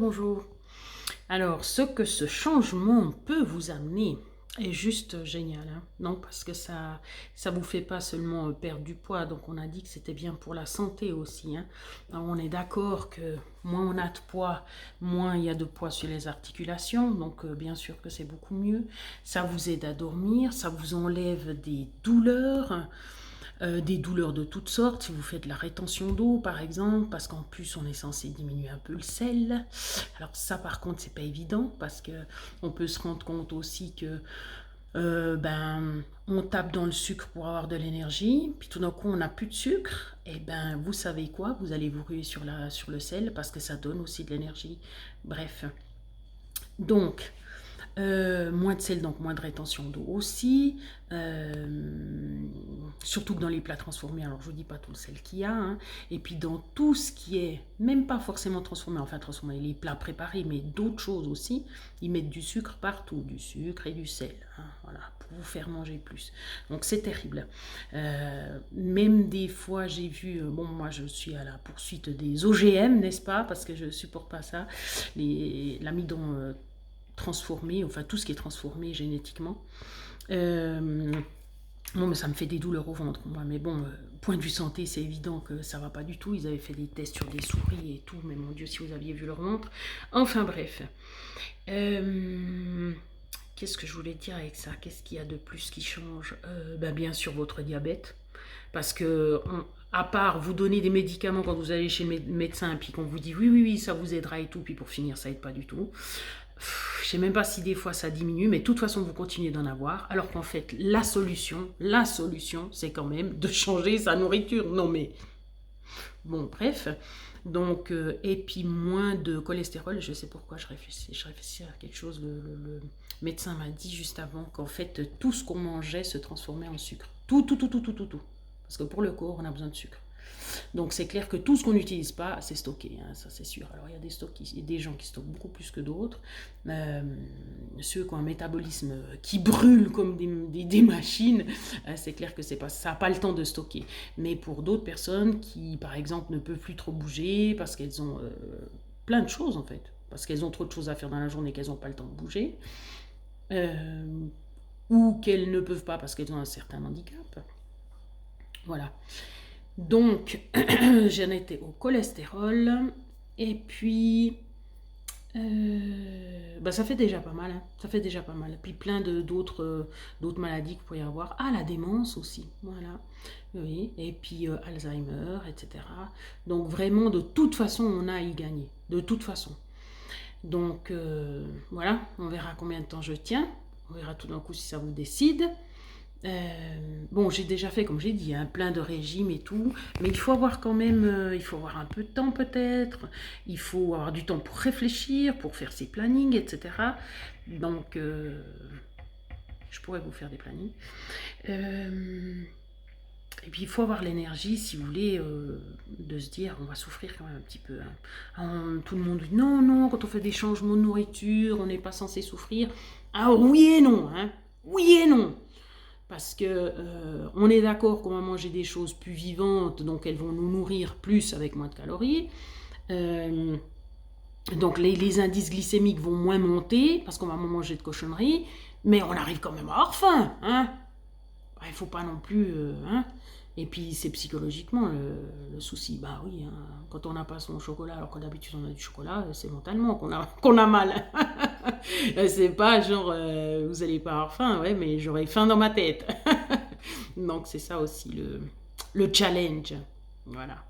Bonjour. Alors, ce que ce changement peut vous amener est juste génial, hein. Non, parce que ça vous fait pas seulement perdre du poids, donc on a dit que c'était bien pour la santé aussi, hein. Alors, on est d'accord que moins on a de poids, moins il y a de poids sur les articulations, donc bien sûr que c'est beaucoup mieux. Ça vous aide à dormir, ça vous enlève des douleurs de toutes sortes, si vous faites de la rétention d'eau par exemple, parce qu'en plus on est censé diminuer un peu le sel. Alors ça par contre c'est pas évident, parce que on peut se rendre compte aussi que on tape dans le sucre pour avoir de l'énergie, puis tout d'un coup on n'a plus de sucre, et ben vous savez quoi, vous allez vous ruer sur le sel, parce que ça donne aussi de l'énergie. Bref, donc moins de sel, donc moins de rétention d'eau aussi. Surtout que dans les plats transformés, alors je vous dis pas tout le sel qu'il y a, hein. Et puis dans tout ce qui est, même pas forcément transformé, enfin transformé, les plats préparés, mais d'autres choses aussi, ils mettent du sucre partout, du sucre et du sel, hein, voilà, pour vous faire manger plus. Donc c'est terrible. Même des fois, j'ai vu, bon, moi je suis à la poursuite des OGM, n'est-ce pas, parce que je supporte pas ça, l'amidon transformé, enfin tout ce qui est transformé génétiquement. Bon, mais ça me fait des douleurs au ventre, moi. Mais bon, point de vue santé, c'est évident que ça va pas du tout. Ils avaient fait des tests sur des souris et tout, mais mon Dieu, si vous aviez vu leur ventre. Enfin bref. Qu'est-ce que je voulais dire avec ça? Qu'est-ce qu'il y a de plus qui change? Bien sûr, votre diabète. Parce que, à part vous donner des médicaments quand vous allez chez le médecin, puis qu'on vous dit oui, oui, oui, ça vous aidera et tout, puis pour finir, ça aide pas du tout. Je sais même pas si des fois ça diminue, mais de toute façon vous continuez d'en avoir, alors qu'en fait la solution, c'est quand même de changer sa nourriture. Non mais bon, bref. Donc et puis moins de cholestérol. Je sais pourquoi je réfléchis à quelque chose. Le médecin m'a dit juste avant qu'en fait tout ce qu'on mangeait se transformait en sucre. Tout. Parce que pour le corps, on a besoin de sucre. Donc c'est clair que tout ce qu'on n'utilise pas, c'est stocké, hein, ça c'est sûr. Alors il y a des gens qui stockent beaucoup plus que d'autres. Ceux qui ont un métabolisme qui brûle comme des machines, c'est clair que ça n'a pas le temps de stocker. Mais pour d'autres personnes qui, par exemple, ne peuvent plus trop bouger parce qu'elles ont plein de choses en fait, parce qu'elles ont trop de choses à faire dans la journée, qu'elles n'ont pas le temps de bouger, ou qu'elles ne peuvent pas parce qu'elles ont un certain handicap. Voilà. Donc, j'en étais au cholestérol. Et puis, ça fait déjà pas mal, hein. Ça fait déjà pas mal. Puis plein d'autres maladies que vous pouvez avoir. Ah, la démence aussi, voilà. Oui, et puis Alzheimer, etc. Donc vraiment, de toute façon, on a à y gagner. De toute façon. Donc, voilà, on verra combien de temps je tiens. On verra tout d'un coup si ça vous décide. Bon, j'ai déjà fait, comme j'ai dit, hein, plein de régimes et tout, mais il faut avoir quand même, il faut avoir un peu de temps peut-être, il faut avoir du temps pour réfléchir, pour faire ses plannings, etc. Donc, je pourrais vous faire des plannings. Et puis, il faut avoir l'énergie, si vous voulez, de se dire, on va souffrir quand même un petit peu, hein. Tout le monde dit, non, non, quand on fait des changements de nourriture, on n'est pas censé souffrir. Ah oui et non, hein. Oui et non. Parce que on est d'accord qu'on va manger des choses plus vivantes, donc elles vont nous nourrir plus avec moins de calories. Donc les indices glycémiques vont moins monter parce qu'on va moins manger de cochonneries, mais on arrive quand même à avoir faim, hein. Il ne faut pas non plus, hein. Et puis c'est psychologiquement le souci. Bah oui, hein, quand on n'a pas son chocolat alors que d'habitude on a du chocolat, c'est mentalement qu'on a mal. C'est pas genre vous allez pas avoir faim, ouais, mais j'aurai faim dans ma tête. Donc c'est ça aussi le challenge. Voilà.